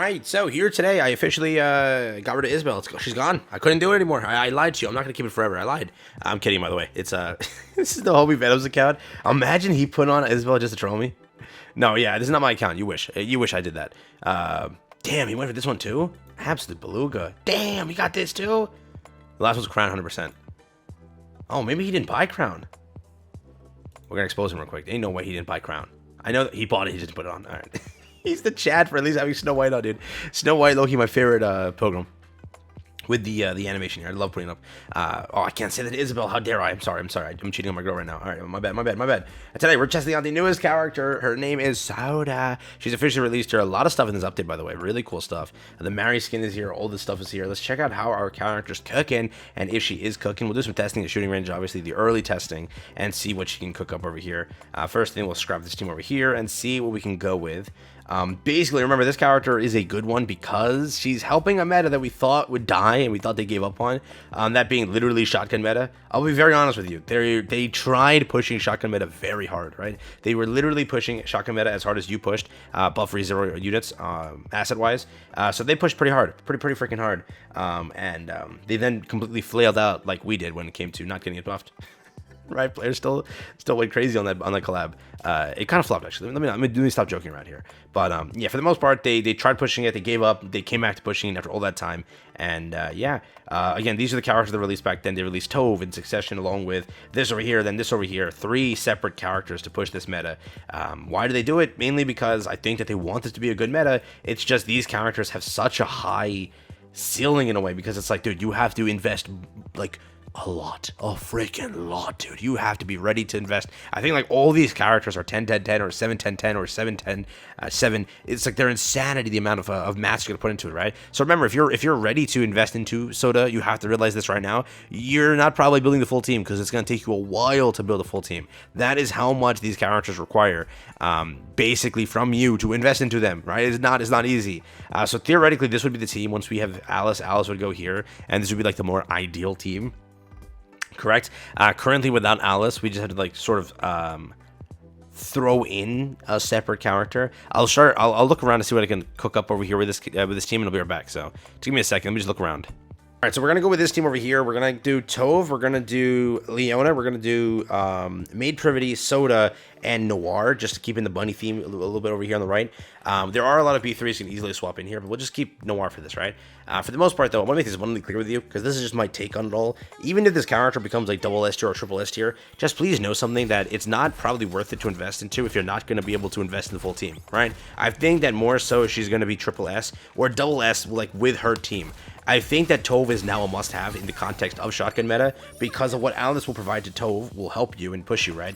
Alright, so here today, I officially got rid of Isabel. She's gone. I couldn't do it anymore. I lied to you. I'm not going to keep it forever. I lied. I'm kidding, by the way. It's this is the Hobie Venoms account. Imagine he put on Isabel just to troll me. No, yeah, this is not my account. You wish. You wish I did that. Damn, he went for this one too? Absolute beluga. Damn, he got this too? The last one's Crown, 100%. Oh, maybe he didn't buy Crown. We're going to expose him real quick. Ain't no way he didn't buy Crown. I know that he bought it. He just put it on. All right. He's the Chad for at least having Snow White on, dude. Snow White, low-key, my favorite Pilgrim. With the animation here. I love putting it up. Oh, I can't say that to Isabel. How dare I? I'm sorry. I'm cheating on my girl right now. All right, my bad. And today, we're testing out the newest character. Her name is Soda. She's officially released here. A lot of stuff in this update, by the way. Really cool stuff. The Mary skin is here. All this stuff is here. Let's check out how our character's cooking. And if she is cooking, we'll do some testing at shooting range, obviously, the early testing, and see what she can cook up over here. First thing, we'll scrap this team over here and see what we can go with. Basically, remember, this character is a good one because she's helping a meta that we thought would die and we thought they gave up on. That being literally shotgun meta. I'll be very honest with you. They tried pushing shotgun meta very hard, right? They were literally pushing shotgun meta as hard as you pushed, buff free 0 units, asset-wise. So they pushed pretty hard, pretty freaking hard. They then completely flailed out like we did when it came to not getting it buffed. Right, players still went crazy on that collab. It kind of flopped, actually. Let me stop joking around here. But yeah, for the most part, they tried pushing it. They gave up. They came back to pushing it after all that time. And yeah, again, these are the characters that released back then. They released Tove in succession, along with this over here, then this over here. 3 separate characters to push this meta. Why do they do it? Mainly because I think that they want this to be a good meta. It's just these characters have such a high ceiling in a way, because it's like, dude, you have to invest like a lot, a freaking lot, dude. You have to be ready to invest. I think like all these characters are 10-10-10 or 7-10-10 or 7-10-7. It's like they're insanity, the amount of maths you're gonna put into it, right? So remember, if you're ready to invest into Soda, you have to realize this right now. You're not probably building the full team, because it's gonna take you a while to build a full team. That is how much these characters require, basically, from you to invest into them, right? It's not easy. So theoretically, this would be the team once we have Alice. Alice would go here, and this would be like the more ideal team. Correct. Currently, without Alice, we just had to like sort of throw in a separate character. I'll look around to see what I can cook up over here with this team, and I'll be right back. So just give me a second. Let me just look around. All right, so we're gonna go with this team over here. We're gonna do Tove. We're gonna do Leona. We're gonna do Maid Privity, Soda, and Noir, just to keep in the bunny theme a little bit over here on the right. There are a lot of B3s you can easily swap in here, but we'll just keep Noir for this, right? For the most part, though, I want to make this abundantly clear with you, because this is just my take on it all. Even if this character becomes like double S tier or triple S tier, just please know something, that it's not probably worth it to invest into if you're not going to be able to invest in the full team, right? I think that more so she's going to be triple S or double S, like with her team. I think that Tove is now a must-have in the context of shotgun meta, because of what Alice will provide to Tove will help you and push you, right?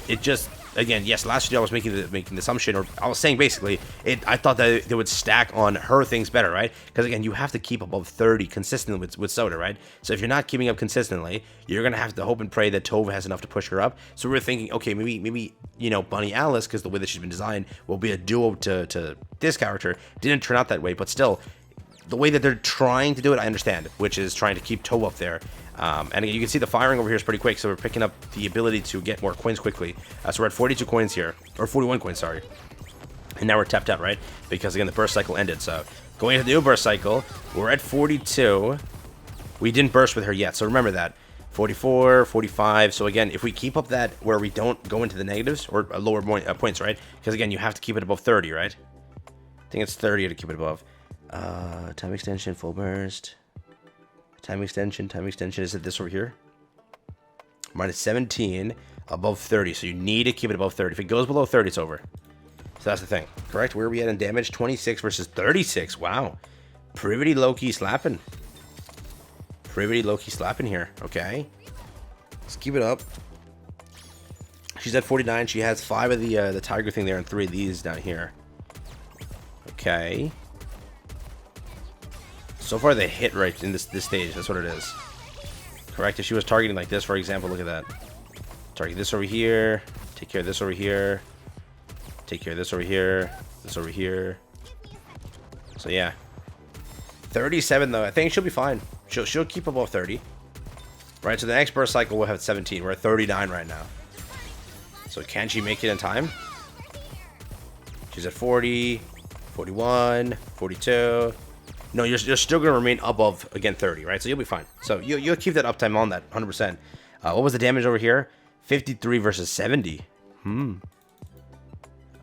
It just, again, yes, last video I was making the assumption, or I was saying basically, I thought that they would stack on her things better, right? Because again, you have to keep above 30 consistently with Soda, right? So if you're not keeping up consistently, you're gonna have to hope and pray that Tove has enough to push her up. So we were thinking, okay, maybe you know, Bunny Alice, because the way that she's been designed, will be a duo to this character. Didn't turn out that way, but still, the way that they're trying to do it, I understand, which is trying to keep Tove up there. And again, you can see the firing over here is pretty quick, so we're picking up the ability to get more coins quickly. So we're at 42 coins here, or 41 coins, sorry. And now we're tapped out, right? Because again, the burst cycle ended. So going into the new burst cycle, we're at 42. We didn't burst with her yet, so remember that. 44, 45. So again, if we keep up that where we don't go into the negatives or lower points, right? Because again, you have to keep it above 30, right? I think it's 30 to keep it above. Time extension, full burst. Time extension. Is it this over here? Minus 17, above 30. So you need to keep it above 30. If it goes below 30, it's over. So that's the thing. Correct? Where are we at in damage? 26 versus 36. Wow. Privity low-key slapping. Here. Okay. Let's keep it up. She's at 49. She has 5 of the tiger thing there and 3 of these down here. Okay. So far, they hit right in this stage. That's what it is. Correct? If she was targeting like this, for example, look at that. Target this over here. Take care of this over here. Take care of this over here. This over here. So, yeah. 37, though. I think she'll be fine. She'll keep above 30. Right? So, the next burst cycle will have 17. We're at 39 right now. So, can she make it in time? She's at 40. 41, 42. No, you're still going to remain above, again, 30, right? So you'll be fine. So you'll keep that uptime on that, 100%. What was the damage over here? 53 versus 70.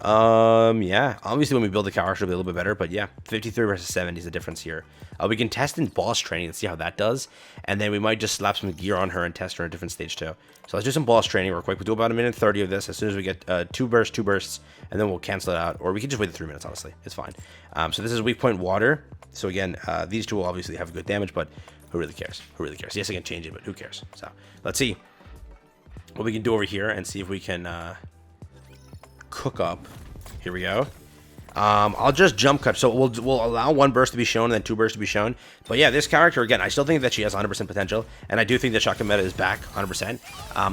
Yeah. Obviously, when we build the character, it'll be a little bit better. But yeah, 53 versus 70 is the difference here. We can test in boss training and see how that does. And then we might just slap some gear on her and test her in a different stage too. So let's do some boss training real quick. We'll do about 1:30 of this as soon as we get 2 bursts, and then we'll cancel it out. Or we can just wait the 3 minutes, honestly. It's fine. So this is weak point water. So again, these two will obviously have good damage, but who really cares? Who really cares? Yes, I can change it, but who cares? So let's see what we can do over here and see if we can cook up. Here we go. I'll just jump cut. So we'll allow 1 burst to be shown and then 2 bursts to be shown. But yeah, this character, again, I still think that she has 100% potential. And I do think that shotgun meta is back 100%.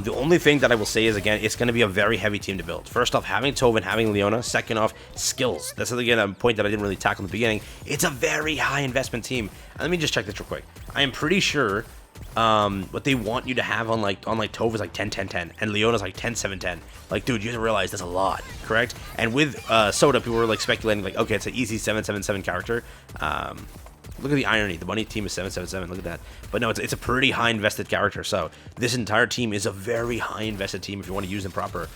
The only thing that I will say is, again, it's going to be a very heavy team to build. First off, having Tove and having Leona. Second off, skills. That's, again, a point that I didn't really tackle in the beginning. It's a very high investment team. And let me just check this real quick. I am pretty sure what they want you to have on like Tove is like 10-10-10, and Leona's like 10-7-10. Like, dude, you have to realize that's a lot, correct? And with Soda, people were like speculating like, okay, it's an easy 7-7-7 character. Look at the irony. The bunny team is 7-7-7. Look at that. But no, it's a pretty high invested character. So this entire team is a very high invested team if you want to use them proper.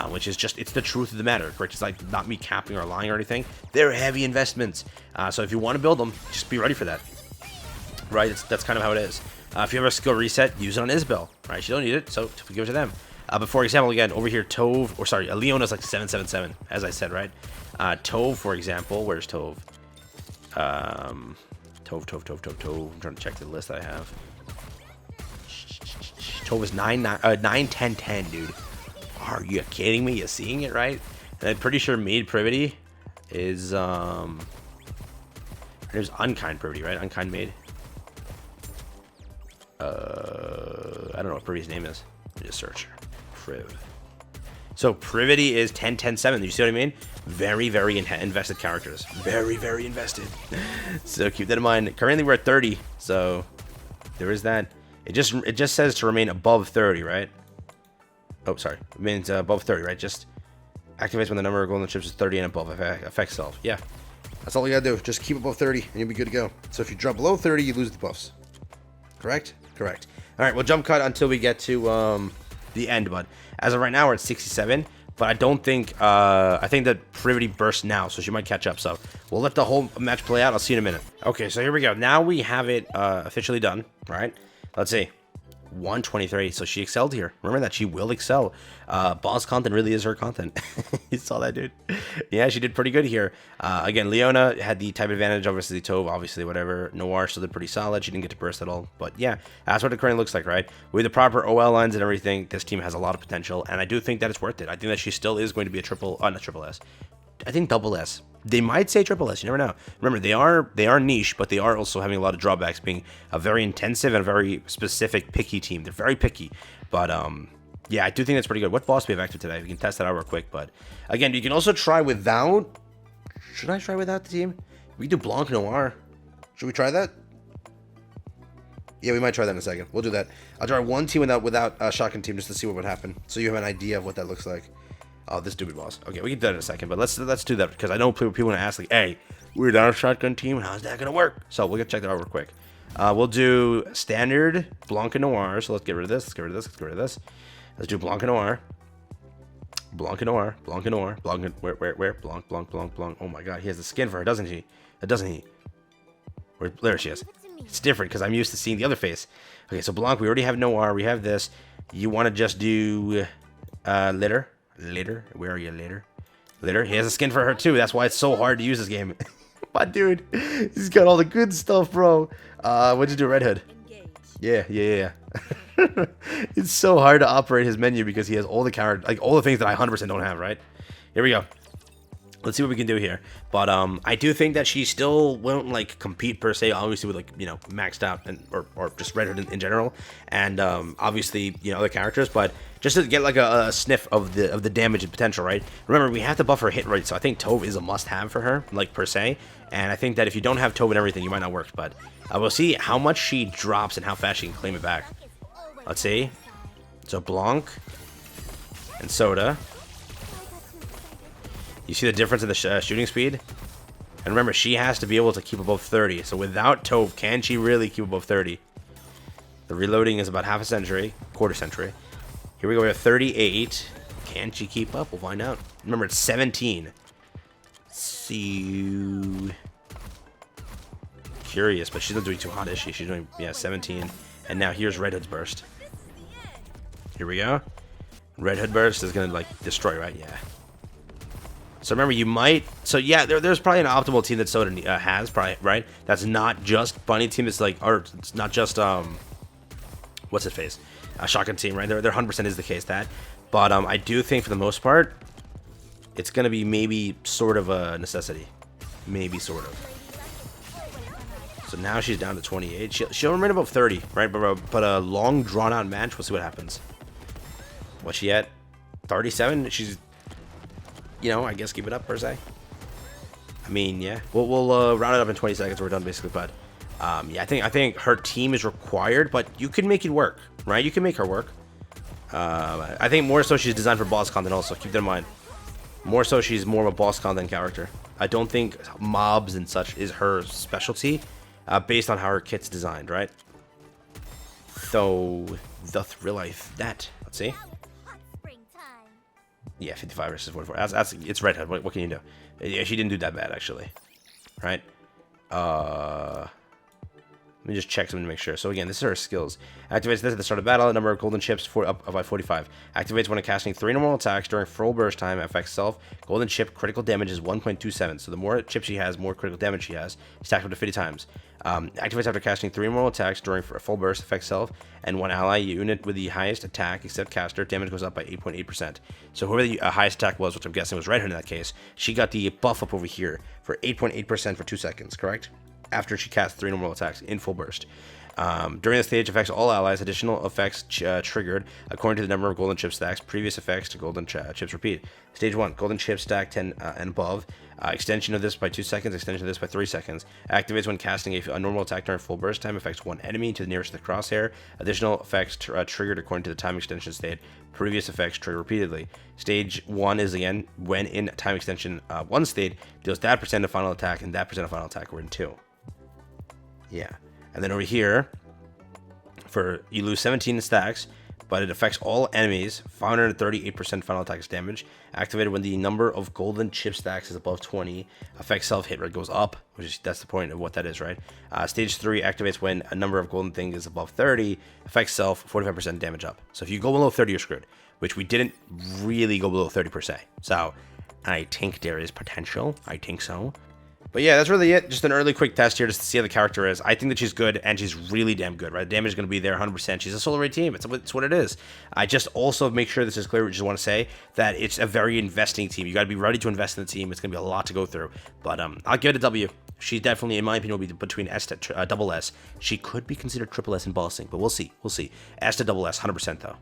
Which is just, it's the truth of the matter, correct? It's like not me capping or lying or anything. They're heavy investments. So if you want to build them, just be ready for that. Right? That's kind of how it is. If you have a skill reset, use it on Isabel, right? You don't need it, so give it to them. But for example, again, over here, Tove, or sorry, Leona's like 7-7-7, as I said, right? Tove, for example, where's Tove? Tove. I'm trying to check the list that I have. Tove is 9-10-10, dude. Are you kidding me? You're seeing it, right? And I'm pretty sure Maid Privity is, there's Unkind Privity, right? Unkind Maid. I don't know what Privity's name is. Let me just search. Priv. So Privity is 10-10-7. Do you see what I mean? Very, very invested characters. Very, very invested. So keep that in mind. Currently we're at 30. So there is that. It just says to remain above 30, right? Oh, sorry. It means above 30, right? Just activates when the number of golden chips is 30 and above. Affects self. Yeah. That's all you gotta do. Just keep above 30 and you'll be good to go. So if you drop below 30, you lose the buffs. Correct? Correct. All right, we'll jump cut until we get to the end, but as of right now, we're at 67, but I don't think, I think that Privity bursts now, so she might catch up, so we'll let the whole match play out. I'll see you in a minute. Okay, so here we go. Now we have it officially done, right? Let's see. 123, so she excelled here. Remember that she will excel. Boss content really is her content. You saw that, dude? Yeah, she did pretty good here. Again, Leona had the type advantage, obviously. Tove, obviously, whatever. Noir still did pretty solid. She didn't get to burst at all, but yeah, that's what it currently looks like, right? With the proper OL lines and everything, this team has a lot of potential, and I do think that it's worth it. I think that she still is going to be a not triple S. I think double S. They might say triple S. You never know. Remember, they are niche, but they are also having a lot of drawbacks, being a very intensive and very specific, picky team. They're very picky, but yeah, I do think that's pretty good. What boss do we have active today? We can test that out real quick. But again, you can also try without. Should I try without the team? We can do Blanc Noir. Should we try that? Yeah, we might try that in a second. We'll do that. I'll try one team without a shotgun team just to see what would happen, so you have an idea of what that looks like. Oh, this stupid boss. Okay, we can do that in a second, but let's do that because I know people want to ask like, "Hey, we're down a shotgun team. How's that gonna work?" So we're gonna check that out real quick. We'll do standard Blanc and Noir. So let's get rid of this. Let's get rid of this. Let's get rid of this. Let's do Blanc and Noir. Blanc and Noir. Blanc and Noir. Blanc and where? Blanc. Oh my God, he has the skin for her, doesn't he? Doesn't he? There she is. It's different because I'm used to seeing the other face. Okay, so Blanc, we already have Noir. We have this. You want to just do Litter? Litter? Where are you, Litter? Litter? He has a skin for her too. That's why it's so hard to use this game. But dude, he's got all the good stuff, bro. What'd you do, Red Hood? Yeah. It's so hard to operate his menu because he has all the characters, like all the things that I 100% don't have, right? Here we go. Let's see what we can do here. But I do think that she still won't like compete per se, obviously with like, you know, maxed out and or just Red Hood in general, and obviously, you know, other characters, but just to get like a sniff of the damage and potential, right? Remember, we have to buff her hit rate, so I think Tove is a must-have for her, like per se. And I think that if you don't have Tove and everything, you might not work. But we'll see how much she drops and how fast she can claim it back. Let's see. So Blanc and Soda. You see the difference in the shooting speed? And remember, she has to be able to keep above 30. So without Toph, can she really keep above 30? The reloading is about half a century, quarter century. Here we go, we have 38. Can she keep up? We'll find out. Remember, it's 17. See, curious, but she's not doing too hot, is she? She's doing, yeah, 17. And now here's Red Hood's burst. Here we go. Red Hood burst is gonna like destroy, right? Yeah. So remember, you might. So yeah, there's probably an optimal team that Soda has, probably, right? That's not just Bunny team. It's like, or it's not just what's it face? A shotgun team, right? There 100% is the case that. But I do think for the most part, it's gonna be maybe sort of a necessity, maybe sort of. So now she's down to 28. She'll remain above 30, right? But a long drawn out match. We'll see what happens. What's she at? 37. She's, you know, I guess keep it up per se. I mean, yeah, we'll round it up in 20 seconds. We're done basically, but yeah, I think her team is required, but you can make it work, right? You can make her work. I think more so she's designed for boss content also. Keep that in mind. More so she's more of a boss content character. I don't think mobs and such is her specialty, based on how her kit's designed, right? So the thrill life that. Let's see. Yeah, 55 versus 44. It's Red Hood. What can you do? Yeah, she didn't do that bad actually, right? Let me just check something to make sure. So again, this is her skills. Activates this at the start of battle. Number of golden chips up by 45. Activates when casting 3 normal attacks during full burst time. Affects self. Golden chip critical damage is 1.27. So the more chips she has, more critical damage she has. Stacked up to 50 times. Activates after casting 3 normal attacks during a full burst. Affects self. And one ally unit with the highest attack except caster, damage goes up by 8.8%. So whoever the highest attack was, which I'm guessing was Red Hood in that case, she got the buff up over here for 8.8% for 2 seconds, correct? After she casts 3 normal attacks in full burst. During the stage, affects all allies. Additional effects triggered according to the number of golden chip stacks. Previous effects to golden chips repeat. Stage 1, golden chip stack 10 and above. Extension of this by 2 seconds. Extension of this by 3 seconds. Activates when casting a normal attack during full burst time. Affects 1 enemy to the nearest of the crosshair. Additional effects triggered according to the time extension state. Previous effects trigger repeatedly. Stage 1 is again when in time extension 1 state deals that percent of final attack and that percent of final attack. We're in 2. Yeah, and then over here, for you lose 17 stacks, but it affects all enemies. 538% final attacks damage. Activated when the number of golden chip stacks is above 20. Affects self hit rate goes up, which is that's the point of what that is, right? Stage 3 activates when a number of golden things is above 30. Affects self 45% damage up. So if you go below 30, you're screwed. Which we didn't really go below 30 per se. So I think there is potential. I think so. But yeah, that's really it. Just an early quick test here just to see how the character is. I think that she's good, and she's really damn good, right? The damage is going to be there 100%. She's a solo raid team. It's what it is. I just also make sure this is clear. We just want to say that it's a very investing team. You got to be ready to invest in the team. It's going to be a lot to go through. But I'll give it a W. She definitely, in my opinion, will be between S to double S. She could be considered triple S in bossing, but we'll see. We'll see. S to double S, 100% though.